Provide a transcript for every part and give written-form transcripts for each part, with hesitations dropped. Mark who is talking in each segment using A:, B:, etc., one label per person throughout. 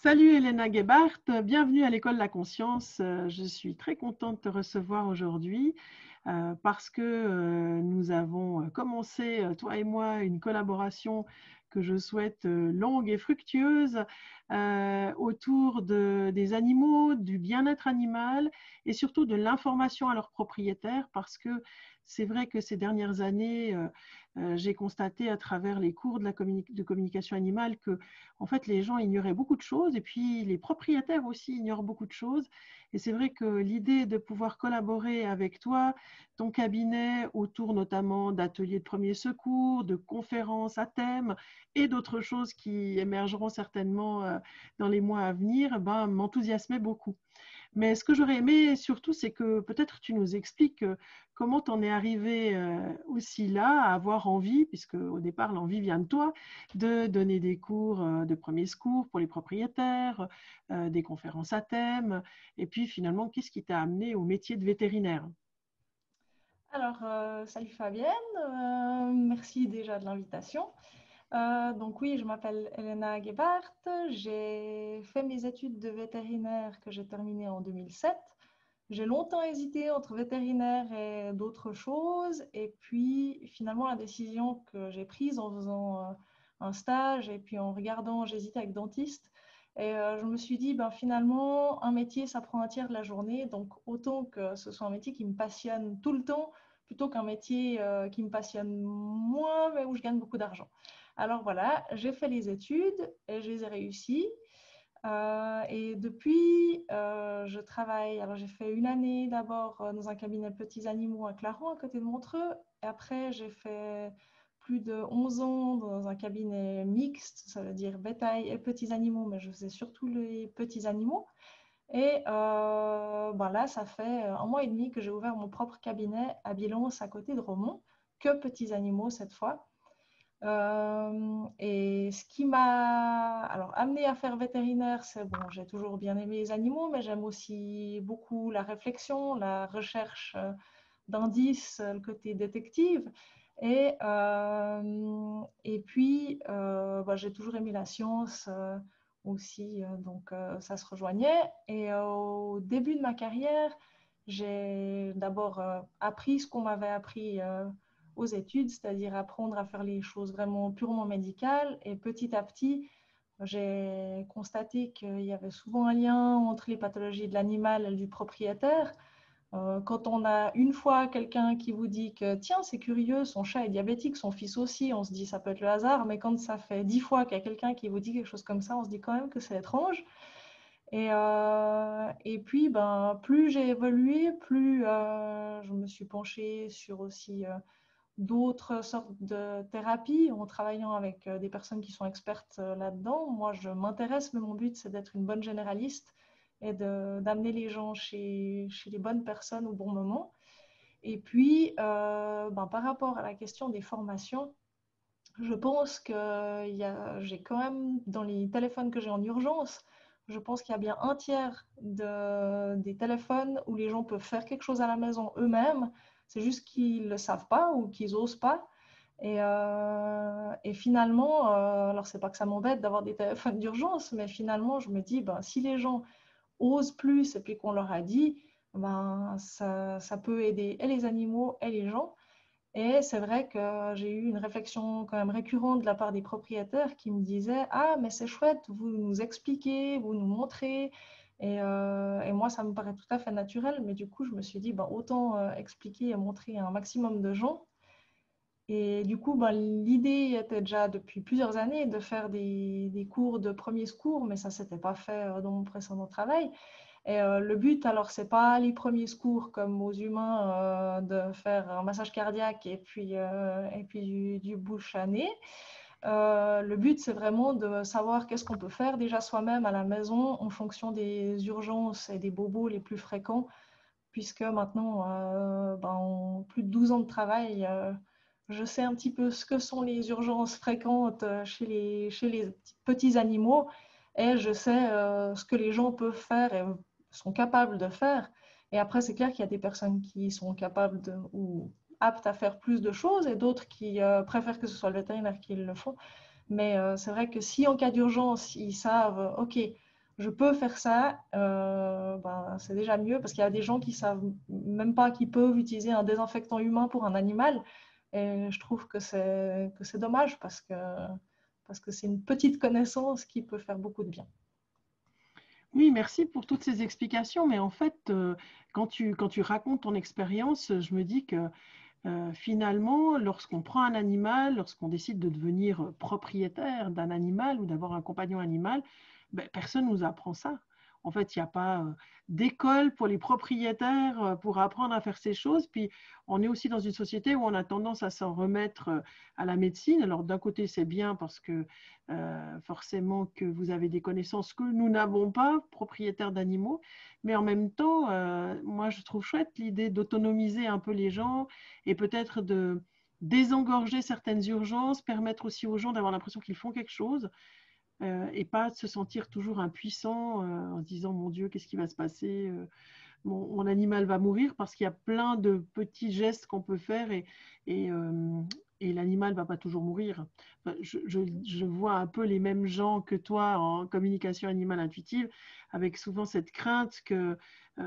A: Salut Elena Gebhardt, bienvenue à l'École de la Conscience. Je suis très contente de te recevoir aujourd'hui parce que nous avons commencé, toi et moi, une collaboration que je souhaite longue et fructueuse autour des animaux, du bien-être animal et surtout de l'information à leurs propriétaires parce que c'est vrai que ces dernières années, j'ai constaté à travers les cours de communication animale que en fait, les gens ignoraient beaucoup de choses et puis les propriétaires aussi ignorent beaucoup de choses. Et c'est vrai que l'idée de pouvoir collaborer avec toi, ton cabinet, autour notamment d'ateliers de premiers secours, de conférences à thème et d'autres choses qui émergeront certainement dans les mois à venir, ben, m'enthousiasmait beaucoup. Mais ce que j'aurais aimé surtout, c'est que peut-être tu nous expliques comment tu en es arrivé aussi là, à avoir envie, puisque au départ l'envie vient de toi, de donner des cours de premiers secours pour les propriétaires, des conférences à thème, et puis finalement, qu'est-ce qui t'a amené au métier de vétérinaire?
B: Alors, salut Fabienne, merci déjà de l'invitation. Donc oui, je m'appelle Elena Gebhardt, j'ai fait mes études de vétérinaire que j'ai terminées en 2007. J'ai longtemps hésité entre vétérinaire et d'autres choses, et puis finalement la décision que j'ai prise en faisant un stage et puis en regardant, j'hésitais avec dentiste, et je me suis dit, ben, finalement, un métier, ça prend un tiers de la journée, donc autant que ce soit un métier qui me passionne tout le temps, plutôt qu'un métier qui me passionne moins, mais où je gagne beaucoup d'argent. Alors voilà, j'ai fait les études et je les ai réussies. Et depuis, je travaille. Alors, j'ai fait une année d'abord dans un cabinet de petits animaux à Claron, à côté de Montreux. Et après, j'ai fait plus de 11 ans dans un cabinet mixte, ça veut dire bétail et petits animaux, mais je faisais surtout les petits animaux. Et ben là, ça fait un mois et demi que j'ai ouvert mon propre cabinet à Bilons, à côté de Romont, que petits animaux cette fois. Et ce qui m'a alors amené à faire vétérinaire, c'est bon, j'ai toujours bien aimé les animaux, mais j'aime aussi beaucoup la réflexion, la recherche d'indices, le côté détective. Et puis, bah, j'ai toujours aimé la science aussi, donc ça se rejoignait. Et au début de ma carrière, j'ai d'abord appris ce qu'on m'avait appris aux études, c'est-à-dire apprendre à faire les choses vraiment purement médicales. Et petit à petit, j'ai constaté qu'il y avait souvent un lien entre les pathologies de l'animal et du propriétaire. Quand on a une fois quelqu'un qui vous dit que tiens, c'est curieux, son chat est diabétique, son fils aussi, on se dit ça peut être le hasard, mais quand ça fait 10 fois qu'il y a quelqu'un qui vous dit quelque chose comme ça, on se dit quand même que c'est étrange. Et puis, ben, plus j'ai évolué, plus je me suis penchée sur aussi d'autres sortes de thérapies en travaillant avec des personnes qui sont expertes là-dedans. Moi, je m'intéresse, mais mon but, c'est d'être une bonne généraliste et d'amener les gens chez les bonnes personnes au bon moment. Et puis, ben, par rapport à la question des formations, je pense que j'ai quand même, dans les téléphones que j'ai en urgence, je pense qu'il y a bien un tiers des téléphones où les gens peuvent faire quelque chose à la maison eux-mêmes. C'est juste qu'ils ne le savent pas ou qu'ils n'osent pas. Et finalement, alors c'est pas que ça m'embête d'avoir des téléphones d'urgence, mais finalement, je me dis, ben, si les gens osent plus et puis qu'on leur a dit, ben, ça peut aider et les animaux et les gens. Et c'est vrai que j'ai eu une réflexion quand même récurrente de la part des propriétaires qui me disaient: ah, mais c'est chouette, vous nous expliquez, vous nous montrez. Et moi, ça me paraît tout à fait naturel, mais du coup, je me suis dit, ben, autant expliquer et montrer à un maximum de gens. Et du coup, ben, l'idée était déjà depuis plusieurs années de faire des cours de premier secours, mais ça ne s'était pas fait dans mon précédent travail. Et le but, alors, c'est pas les premiers secours comme aux humains de faire un massage cardiaque et puis du bouche à nez. Le but, c'est vraiment de savoir qu'est-ce qu'on peut faire déjà soi-même à la maison en fonction des urgences et des bobos les plus fréquents, puisque maintenant, ben, en plus de 12 ans de travail, je sais un petit peu ce que sont les urgences fréquentes chez les petits animaux et je sais ce que les gens peuvent faire et sont capables de faire. Et après, c'est clair qu'il y a des personnes qui sont capables ou aptes à faire plus de choses et d'autres qui préfèrent que ce soit le vétérinaire qui le font. Mais c'est vrai que si en cas d'urgence, ils savent, OK, je peux faire ça, ben, c'est déjà mieux parce qu'il y a des gens qui savent même pas qu'ils peuvent utiliser un désinfectant humain pour un animal. Et je trouve que c'est dommage parce que c'est une petite connaissance qui peut faire beaucoup de bien.
A: Oui, merci pour toutes ces explications. Mais en fait, quand tu racontes ton expérience, je me dis que finalement, lorsqu'on prend un animal, lorsqu'on décide de devenir propriétaire d'un animal ou d'avoir un compagnon animal, ben, personne ne nous apprend ça. En fait, il n'y a pas d'école pour les propriétaires pour apprendre à faire ces choses. Puis, on est aussi dans une société où on a tendance à s'en remettre à la médecine. Alors, d'un côté, c'est bien parce que forcément que vous avez des connaissances que nous n'avons pas, propriétaires d'animaux. Mais en même temps, moi, je trouve chouette l'idée d'autonomiser un peu les gens et peut-être de désengorger certaines urgences, permettre aussi aux gens d'avoir l'impression qu'ils font quelque chose et pas de se sentir toujours impuissant en se disant mon Dieu, qu'est-ce qui va se passer mon animal va mourir parce qu'il y a plein de petits gestes qu'on peut faire et, euh, et l'animal ne va pas toujours mourir. Enfin, je vois un peu les mêmes gens que toi en communication animale intuitive, avec souvent cette crainte que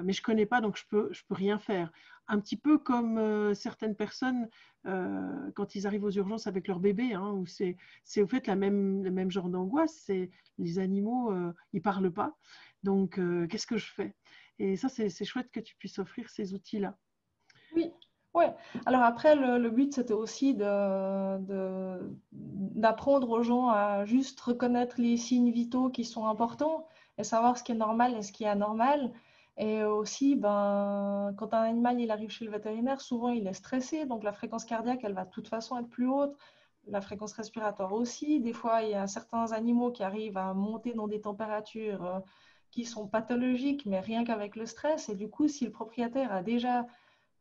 A: mais je ne connais pas, donc je peux rien faire. Un petit peu comme certaines personnes quand ils arrivent aux urgences avec leur bébé, hein, où c'est au fait le même genre d'angoisse, c'est les animaux, ils ne parlent pas. Donc, qu'est-ce que je fais? Et ça, c'est chouette que tu puisses offrir ces outils-là.
B: Oui, ouais. Alors après, le but, c'était aussi d'apprendre aux gens à juste reconnaître les signes vitaux qui sont importants et savoir ce qui est normal et ce qui est anormal. Et aussi, ben, quand un animal il arrive chez le vétérinaire, souvent il est stressé, donc la fréquence cardiaque, elle va de toute façon être plus haute. La fréquence respiratoire aussi. Des fois, il y a certains animaux qui arrivent à monter dans des températures qui sont pathologiques, mais rien qu'avec le stress. Et du coup, si le propriétaire a déjà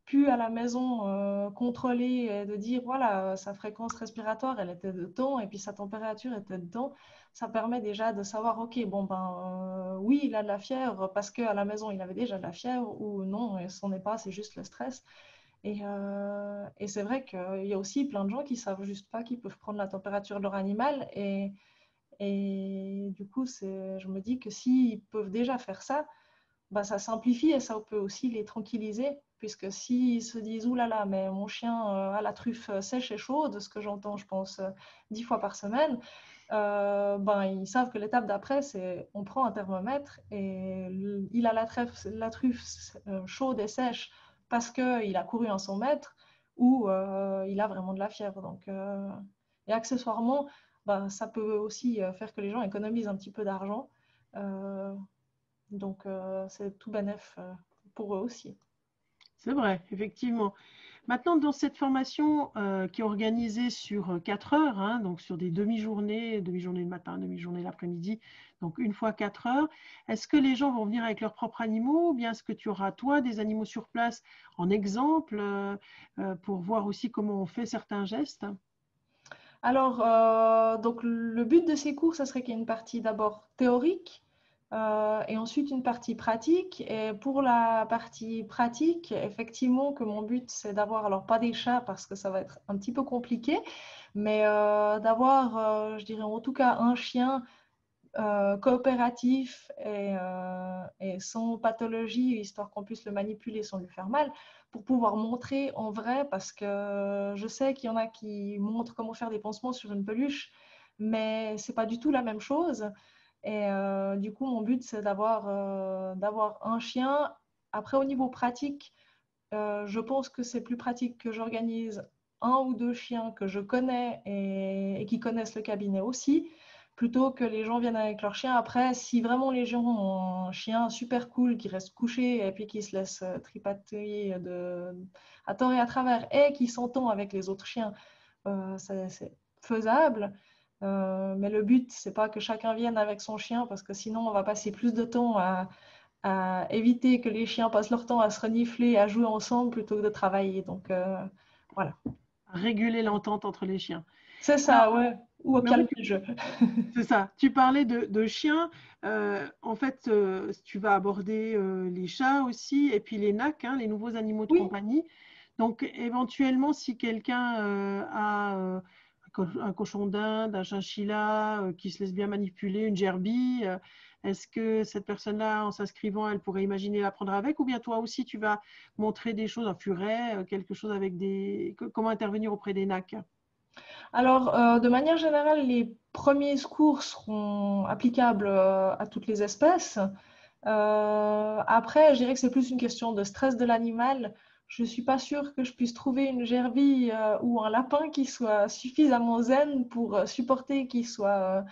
B: pu à la maison contrôler et de dire voilà, sa fréquence respiratoire elle était de temps et puis sa température était de temps, ça permet déjà de savoir ok, bon ben oui, il a de la fièvre parce qu'à la maison il avait déjà de la fièvre ou non, et ce n'est pas, c'est juste le stress. Et c'est vrai qu'il y a aussi plein de gens qui savent juste pas qu'ils peuvent prendre la température de leur animal et du coup, je me dis que s'ils peuvent déjà faire ça, bah, ça simplifie et ça peut aussi les tranquilliser, puisque s'ils se disent ouh là là, mais mon chien a la truffe sèche et chaude, ce que j'entends, je pense, 10 fois par semaine, ben, ils savent que l'étape d'après, c'est on prend un thermomètre et il a la truffe chaude et sèche parce qu'il a couru un 100 mètres ou il a vraiment de la fièvre. Donc, et accessoirement, ben, ça peut aussi faire que les gens économisent un petit peu d'argent. Euh, donc, c'est tout bénef pour eux aussi.
A: C'est vrai, effectivement. Maintenant, dans cette formation qui est organisée sur 4 heures, hein, donc sur des demi-journées le matin, demi-journée l'après-midi, donc une fois 4 heures, est-ce que les gens vont venir avec leurs propres animaux ou bien est-ce que tu auras, toi, des animaux sur place en exemple pour voir aussi comment on fait certains gestes?
B: Alors, donc le but de ces cours, ça serait qu'il y ait une partie d'abord théorique et ensuite une partie pratique. Et pour la partie pratique, effectivement, que mon but, c'est d'avoir, alors pas des chats parce que ça va être un petit peu compliqué, mais d'avoir, je dirais en tout cas, un chien coopératif et sans pathologie, histoire qu'on puisse le manipuler sans lui faire mal, pour pouvoir montrer en vrai, parce que je sais qu'il y en a qui montrent comment faire des pansements sur une peluche, mais c'est pas du tout la même chose. Et du coup, mon but, c'est d'avoir un chien. Après, au niveau pratique, je pense que c'est plus pratique que j'organise un ou deux chiens que je connais et qui connaissent le cabinet aussi, plutôt que les gens viennent avec leur chien. Après, si vraiment les gens ont un chien super cool qui reste couché et puis qui se laisse tripater à tort et à travers et qui s'entend avec les autres chiens, c'est faisable. Mais le but, c'est pas que chacun vienne avec son chien parce que sinon on va passer plus de temps à éviter que les chiens passent leur temps à se renifler, à jouer ensemble plutôt que de travailler. Donc voilà.
A: Réguler l'entente entre les chiens.
B: C'est
A: Alors,
B: ça, ouais. Ou
A: mais en fait,
B: calmer le jeu.
A: c'est ça. Tu parlais de chiens. En fait, tu vas aborder les chats aussi et puis les NAC, hein, les nouveaux animaux de
B: Oui,
A: compagnie. Donc, éventuellement, si quelqu'un a un cochon d'Inde, un chinchilla qui se laisse bien manipuler, une gerbille, Est-ce que cette personne-là, en s'inscrivant, elle pourrait imaginer l'apprendre avec, ou bien toi aussi, tu vas montrer des choses, un furet, quelque chose avec comment intervenir auprès des NAC?
B: Alors, de manière générale, les premiers secours seront applicables à toutes les espèces. Après, je dirais que c'est plus une question de stress de l'animal. Je ne suis pas sûre que je puisse trouver une gerbille ou un lapin qui soit suffisamment zen pour supporter qu'il soit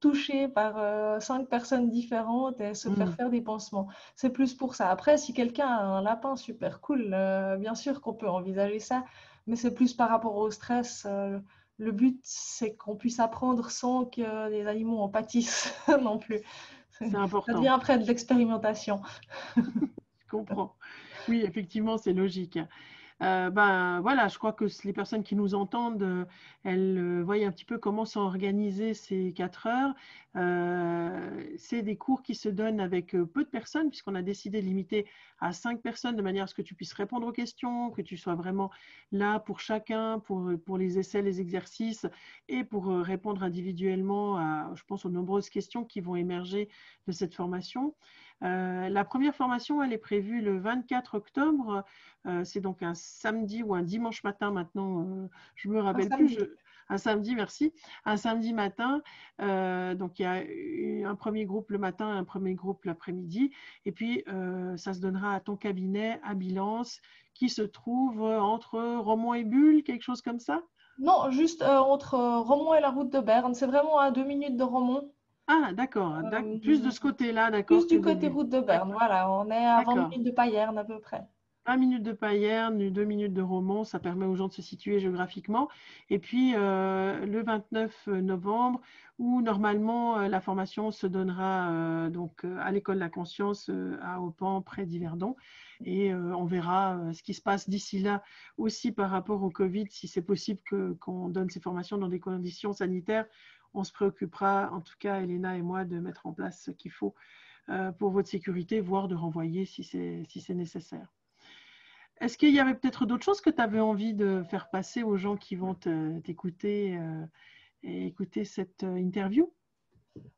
B: touché par 5 personnes différentes et se
A: Hmm.
B: faire des pansements. C'est plus pour ça. Après, si quelqu'un a un lapin super cool, bien sûr qu'on peut envisager ça, mais c'est plus par rapport au stress. Le but, c'est qu'on puisse apprendre sans que les animaux en pâtissent non plus.
A: C'est
B: Ça devient
A: important,
B: après de l'expérimentation.
A: je comprends. Oui, effectivement, c'est logique. Ben voilà, je crois que les personnes qui nous entendent, elles voient un petit peu comment sont organisées ces 4 heures. C'est des cours qui se donnent avec peu de personnes, puisqu'on a décidé de limiter à 5 personnes, de manière à ce que tu puisses répondre aux questions, que tu sois vraiment là pour chacun, pour les essais, les exercices, et pour répondre individuellement à, je pense, aux nombreuses questions qui vont émerger de cette formation. La première formation, elle est prévue le 24 octobre. C'est donc un samedi ou un dimanche matin maintenant, je ne me
B: Un
A: rappelle plus.
B: samedi.
A: Un samedi, merci. Un samedi matin. Donc il y a un premier groupe le matin, un premier groupe l'après-midi. Et puis, ça se donnera à ton cabinet à Bilance, qui se trouve entre Romont et Bulle, quelque chose comme ça?
B: Non, juste entre Romont et la route de Berne. C'est vraiment à 2 minutes de Romont.
A: Ah, d'accord. Plus de
B: Euh,
A: ce côté-là,
B: Plus
A: d'accord, que
B: du
A: de
B: côté
A: Bulle.
B: route de Berne.
A: D'accord.
B: Voilà, on est à 20
A: D'accord.
B: minutes de Payerne à peu près.
A: 20 minutes de Payerne, 2 minutes de Romont, ça permet aux gens de se situer géographiquement. Et puis le 29 novembre, où normalement la formation se donnera donc à l'école de la conscience à Aupan, près d'Yverdon. Et on verra ce qui se passe d'ici là aussi par rapport au Covid, si c'est possible qu'on donne ces formations dans des conditions sanitaires. On se préoccupera, en tout cas Elena et moi, de mettre en place ce qu'il faut pour votre sécurité, voire de renvoyer si c'est nécessaire. Est-ce qu'il y avait peut-être d'autres choses que tu avais envie de faire passer aux gens qui vont t'écouter et écouter cette interview?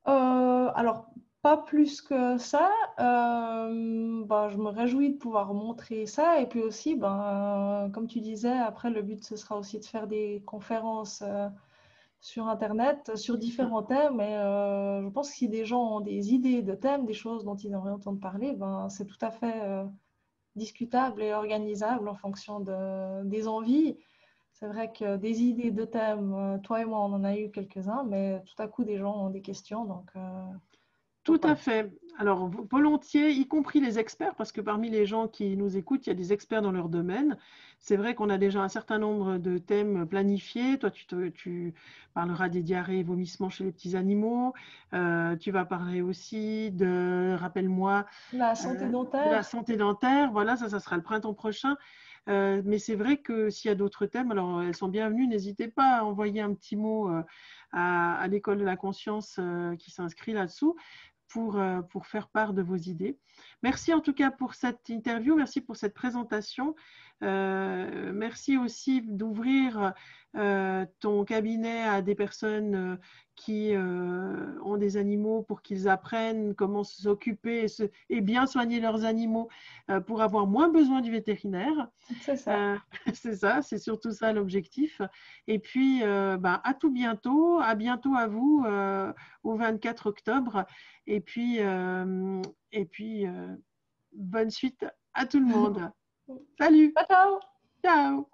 B: Alors, pas plus que ça. Ben, je me réjouis de pouvoir montrer ça. Et puis aussi, ben, comme tu disais, après, le but, ce sera aussi de faire des conférences sur Internet, sur différents thèmes. Et je pense que si des gens ont des idées de thèmes, des choses dont ils aimeraient entendre parler, ben, c'est tout à fait discutable et organisable en fonction des envies. C'est vrai que des idées de thèmes, toi et moi, on en a eu quelques-uns, mais tout à coup, des gens ont des questions. Donc
A: Tout à
B: voilà.
A: fait. Alors, volontiers, y compris les experts, parce que parmi les gens qui nous écoutent, il y a des experts dans leur domaine. C'est vrai qu'on a déjà un certain nombre de thèmes planifiés. Toi, tu parleras des diarrhées et vomissements chez les petits animaux. Tu vas parler aussi de, rappelle-moi,
B: La santé
A: de la
B: dentaire,
A: santé dentaire. Voilà, ça sera le printemps prochain. Mais c'est vrai que s'il y a d'autres thèmes, alors elles sont bienvenues. N'hésitez pas à envoyer un petit mot à l'école de la conscience qui s'inscrit là-dessous pour faire part de vos idées. Merci en tout cas pour cette interview, merci pour cette présentation. Merci aussi d'ouvrir ton cabinet à des personnes qui ont des animaux pour qu'ils apprennent comment s'occuper et bien soigner leurs animaux pour avoir moins besoin du vétérinaire.
B: c'est ça.
A: Euh, c'est ça, c'est surtout ça l'objectif. Et puis, bah, à bientôt à vous au 24 octobre. Et puis, euh, et puis bonne suite à tout le monde. Salut,
B: Ciao, ciao!
A: ciao.